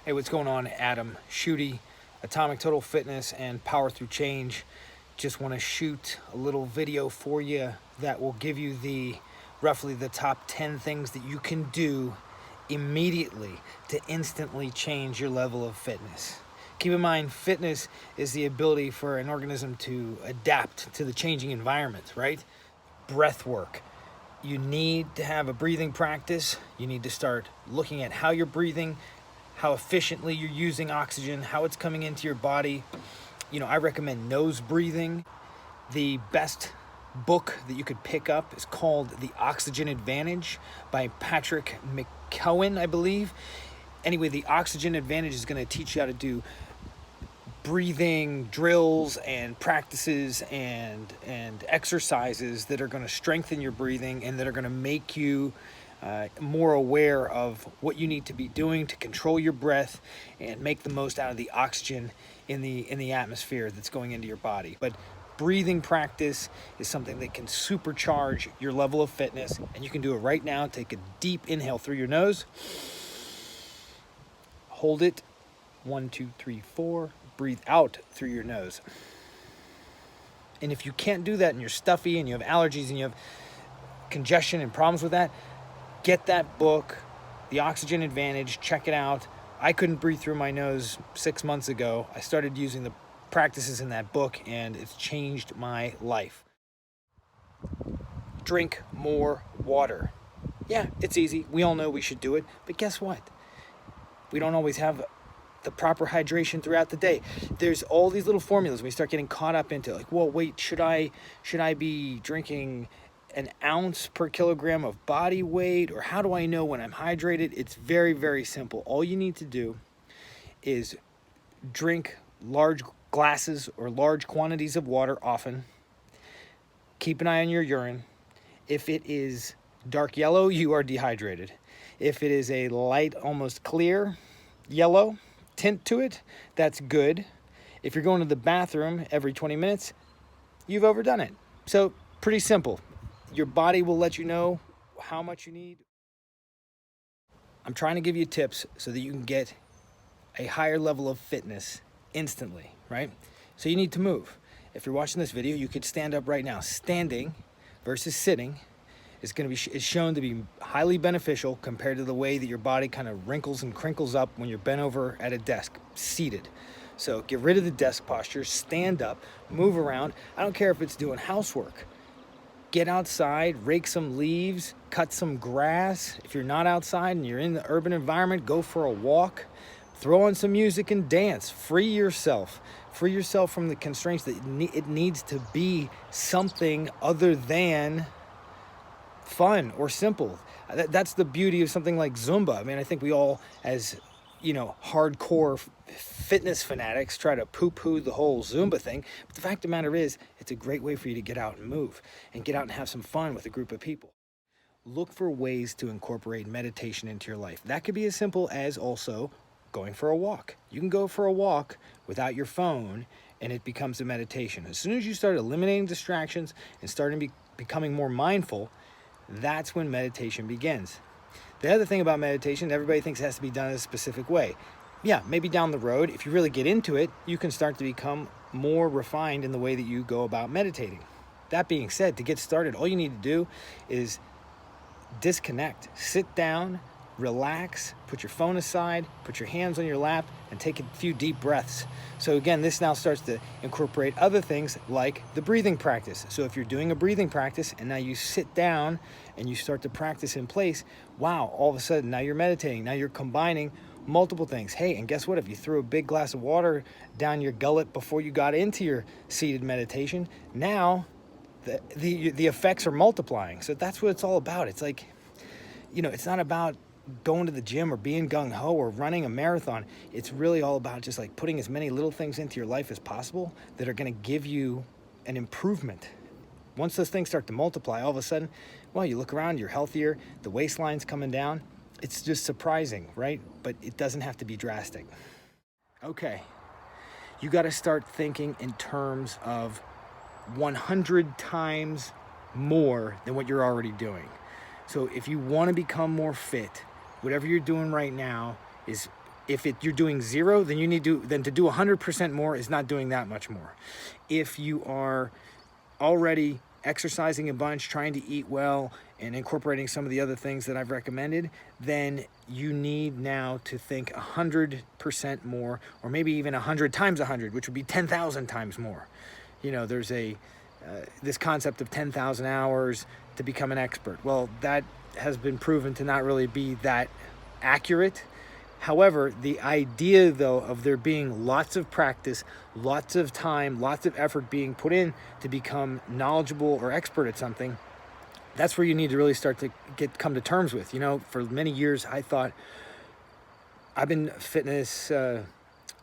Hey, what's going on? Adam Shooty, Atomic Total Fitness and Power Through Change. Just want to shoot a little video for you that will give you roughly the top 10 things that you can do immediately to instantly change your level of fitness. Keep in mind, fitness is the ability for an organism to adapt to the changing environment, right? Breath work. You need to have a breathing practice. You need to start looking at how you're breathing, how efficiently you're using oxygen, how it's coming into your body. I recommend nose breathing. The best book that you could pick up is called The Oxygen Advantage by Patrick McKeown, I believe. Anyway, The Oxygen Advantage is going to teach you how to do breathing drills and practices and exercises that are going to strengthen your breathing and that are going to make you more aware of what you need to be doing to control your breath and make the most out of the oxygen in the atmosphere that's going into your body. But breathing practice is something that can supercharge your level of fitness, and you can do it right now. Take a deep inhale through your nose, hold it, 1, 2, 3, 4. Breathe out through your nose. And if you can't do that and you're stuffy and you have allergies and you have congestion and problems with that, get that book, The Oxygen Advantage, check it out. I couldn't breathe through my nose 6 months ago. I started using the practices in that book and it's changed my life. Drink more water. Yeah, it's easy. We all know we should do it, but guess what? We don't always have the proper hydration throughout the day. There's all these little formulas we start getting caught up into, like, well, wait, should I be drinking an ounce per kilogram of body weight, or how do I know when I'm hydrated? It's very, very simple. All you need to do is drink large glasses or large quantities of water often. Keep an eye on your urine. If it is dark yellow, you are dehydrated. If it is a light, almost clear yellow tint to it, that's good. If you're going to the bathroom every 20 minutes, you've overdone it. So pretty simple. Your body will let you know how much you need. I'm trying to give you tips so that you can get a higher level of fitness instantly, right? So you need to move. If you're watching this video, you could stand up right now. Standing versus sitting is shown to be highly beneficial compared to the way that your body kind of wrinkles and crinkles up when you're bent over at a desk, seated. So get rid of the desk posture, stand up, move around. I don't care if it's doing housework. Get outside, rake some leaves, cut some grass. If you're not outside and you're in the urban environment, go for a walk. Throw on some music and dance. Free yourself. Free yourself from the constraints that it needs to be something other than fun or simple. That's the beauty of something like Zumba. I mean, I think we all, as hardcore fitness fanatics, try to poo-poo the whole Zumba thing. But the fact of the matter is, it's a great way for you to get out and move and get out and have some fun with a group of people. Look for ways to incorporate meditation into your life. That could be as simple as also going for a walk. You can go for a walk without your phone and it becomes a meditation. As soon as you start eliminating distractions and starting becoming more mindful, that's when meditation begins. The other thing about meditation, everybody thinks it has to be done a specific way. Yeah, maybe down the road, if you really get into it, you can start to become more refined in the way that you go about meditating. That being said, to get started, all you need to do is disconnect. Sit down, relax, put your phone aside, put your hands on your lap, and take a few deep breaths. So again, this now starts to incorporate other things like the breathing practice. So if you're doing a breathing practice and now you sit down and you start to practice in place, wow, all of a sudden now you're meditating. Now you're combining multiple things. Hey, and guess what? If you threw a big glass of water down your gullet before you got into your seated meditation, now the effects are multiplying. So that's what it's all about. It's like, it's not about going to the gym or being gung-ho or running a marathon. It's really all about just like putting as many little things into your life as possible that are going to give you an improvement. Once those things start to multiply, all of a sudden, well, you look around, you're healthier, the waistline's coming down. It's just surprising, right? But it doesn't have to be drastic. Okay, you got to start thinking in terms of 100 times more than what you're already doing. So if you want to become more fit, whatever you're doing right now is If you're doing 0, then to do 100% more is not doing that much more. If you are already exercising a bunch, trying to eat well, and incorporating some of the other things that I've recommended, then you need now to think 100% more, or maybe even 100 times 100, which would be 10,000 times more. There's this concept of 10,000 hours to become an expert. Well, that has been proven to not really be that accurate. However, the idea, though, of there being lots of practice, lots of time, lots of effort being put in to become knowledgeable or expert at something, that's where you need to really start to come to terms with. For many years, I thought I've been a fitness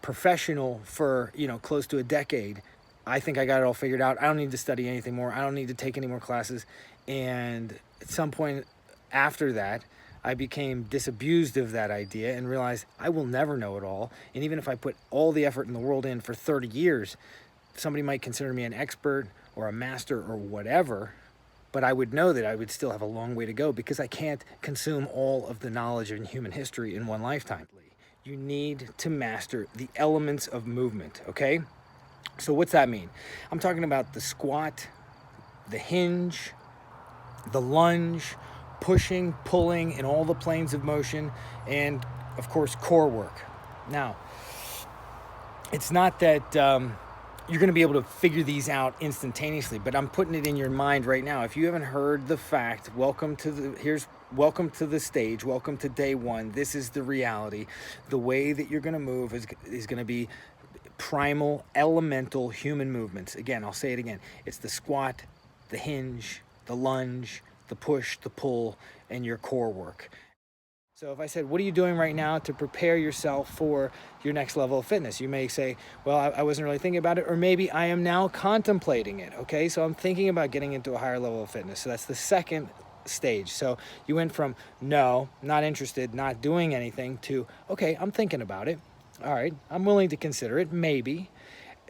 professional for, close to a decade. I think I got it all figured out. I don't need to study anything more. I don't need to take any more classes. And at some point after that, I became disabused of that idea and realized I will never know it all. And even if I put all the effort in the world in for 30 years, somebody might consider me an expert or a master or whatever, but I would know that I would still have a long way to go because I can't consume all of the knowledge in human history in one lifetime. You need to master the elements of movement, okay? So what's that mean? I'm talking about the squat, the hinge, the lunge, pushing, pulling in all the planes of motion, and of course core work. Now, it's not that you're going to be able to figure these out instantaneously, but I'm putting it in your mind right now. If you haven't heard the fact, welcome to the stage, welcome to day one. This is the reality. The way that you're going to move is going to be primal, elemental human movements. Again, I'll say it again. It's the squat, the hinge, the lunge, the push, the pull, and your core work. So if I said, what are you doing right now to prepare yourself for your next level of fitness? You may say, well, I wasn't really thinking about it, or maybe I am now contemplating it, okay? So I'm thinking about getting into a higher level of fitness. So that's the second stage. So you went from no, not interested, not doing anything, to, okay, I'm thinking about it. All right, I'm willing to consider it, maybe.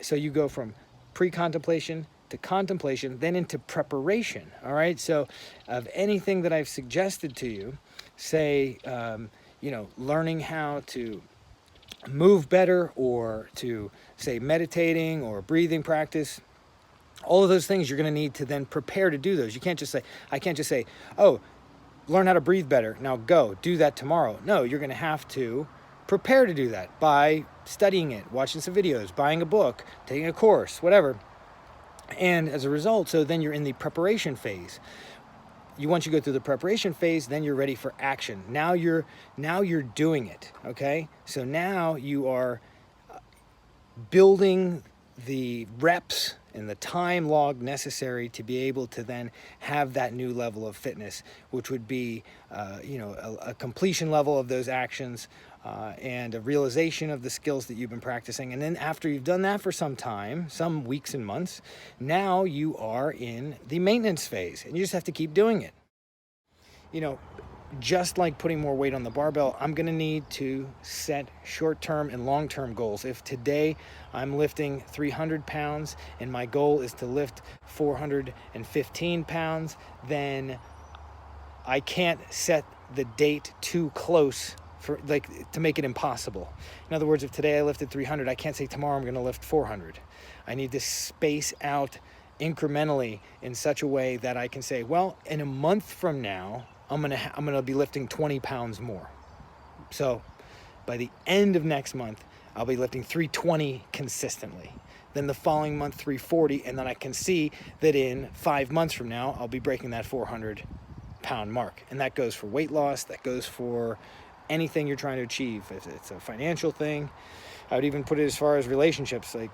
So you go from pre-contemplation to contemplation, then into preparation, all right? So of anything that I've suggested to you, say, learning how to move better, or to, say, meditating or breathing practice, all of those things you're going to need to then prepare to do those. I can't just say, oh, learn how to breathe better, now go, do that tomorrow. No, you're going to have to prepare to do that by studying it, watching some videos, buying a book, taking a course, whatever. And as a result, so then you're in the preparation phase. Once you go through the preparation phase, then you're ready for action. Now you're doing it, okay? So now you are building the reps and the time log necessary to be able to then have that new level of fitness, which would be, a completion level of those actions, and a realization of the skills that you've been practicing. And then after you've done that for some time, some weeks and months, now you are in the maintenance phase, and you just have to keep doing it. Just like putting more weight on the barbell, I'm going to need to set short-term and long-term goals. If today I'm lifting 300 pounds and my goal is to lift 415 pounds, then I can't set the date too close to make it impossible. In other words, if today I lifted 300, I can't say tomorrow I'm going to lift 400. I need to space out incrementally in such a way that I can say, well, in a month from now, I'm gonna be lifting 20 pounds more. So by the end of next month, I'll be lifting 320 consistently. Then the following month, 340, and then I can see that in 5 months from now, I'll be breaking that 400 pound mark. And that goes for weight loss, that goes for anything you're trying to achieve. If it's a financial thing, I would even put it as far as relationships. Like,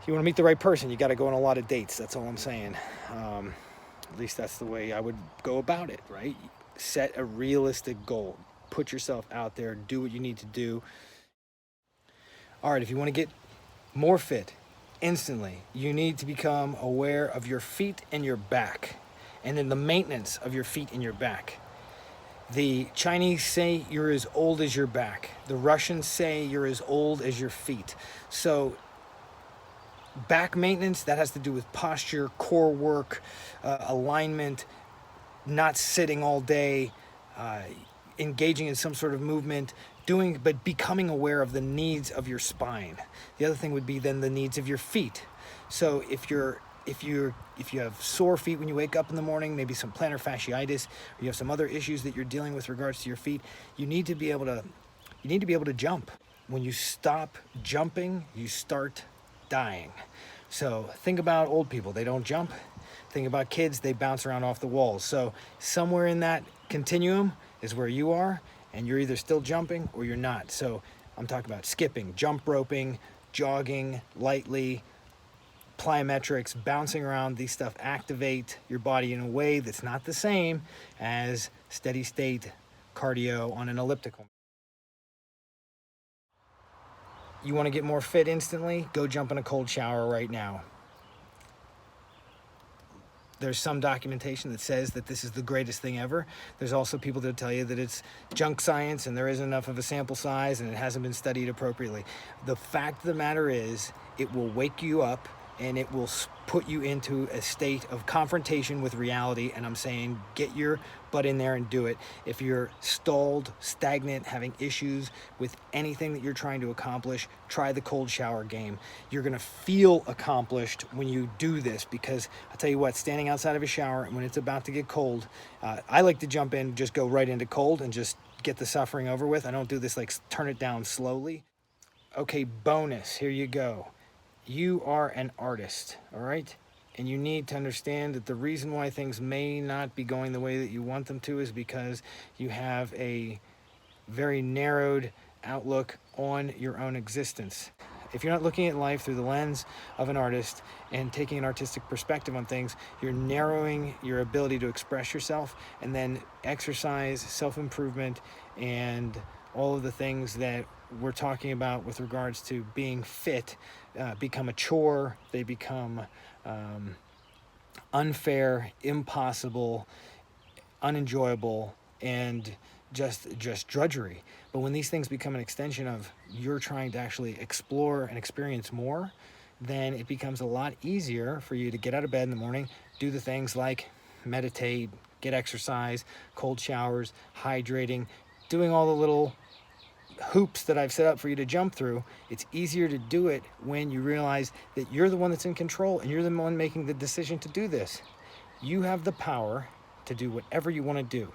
if you want to meet the right person, you got to go on a lot of dates. That's all I'm saying. At least that's the way I would go about it, right? Set a realistic goal. Put yourself out there. Do what you need to do. All right, if you want to get more fit instantly, you need to become aware of your feet and your back, and then the maintenance of your feet and your back. The Chinese say you're as old as your back. The Russians say you're as old as your feet. So back maintenance, that has to do with posture, core work, alignment, not sitting all day, engaging in some sort of movement, but becoming aware of the needs of your spine. The other thing would be then the needs of your feet. So if you have sore feet when you wake up in the morning, maybe some plantar fasciitis, or you have some other issues that you're dealing with regards to your feet, you need to be able to jump. When you stop jumping, you start dying. So think about old people, they don't jump. Think about kids, they bounce around off the walls. So somewhere in that continuum is where you are, and you're either still jumping or you're not. So I'm talking about skipping, jump roping, jogging lightly, plyometrics, bouncing around. These stuff activate your body in a way that's not the same as steady state cardio on an elliptical. You want to get more fit instantly? Go jump in a cold shower right now. There's some documentation that says that this is the greatest thing ever. There's also people that tell you that it's junk science and there isn't enough of a sample size and it hasn't been studied appropriately. The fact of the matter is, it will wake you up and it will put you into a state of confrontation with reality. And I'm saying, get your butt in there and do it. If you're stalled, stagnant, having issues with anything that you're trying to accomplish, try the cold shower game. You're gonna feel accomplished when you do this, because I'll tell you what, standing outside of a shower when it's about to get cold, I like to jump in, just go right into cold and just get the suffering over with. I don't do this like turn it down slowly. Okay, bonus, here you go. You are an artist, all right? And you need to understand that the reason why things may not be going the way that you want them to is because you have a very narrowed outlook on your own existence. If you're not looking at life through the lens of an artist and taking an artistic perspective on things, you're narrowing your ability to express yourself, and then exercise, self-improvement, and all of the things that we're talking about with regards to being fit become a chore. They become unfair, impossible, unenjoyable, and just drudgery. But when these things become an extension of you're trying to actually explore and experience more, then it becomes a lot easier for you to get out of bed in the morning, do the things like meditate, get exercise, cold showers, hydrating, doing all the little hoops that I've set up for you to jump through. It's easier to do it when you realize that you're the one that's in control and you're the one making the decision to do this. You have the power to do whatever you want to do.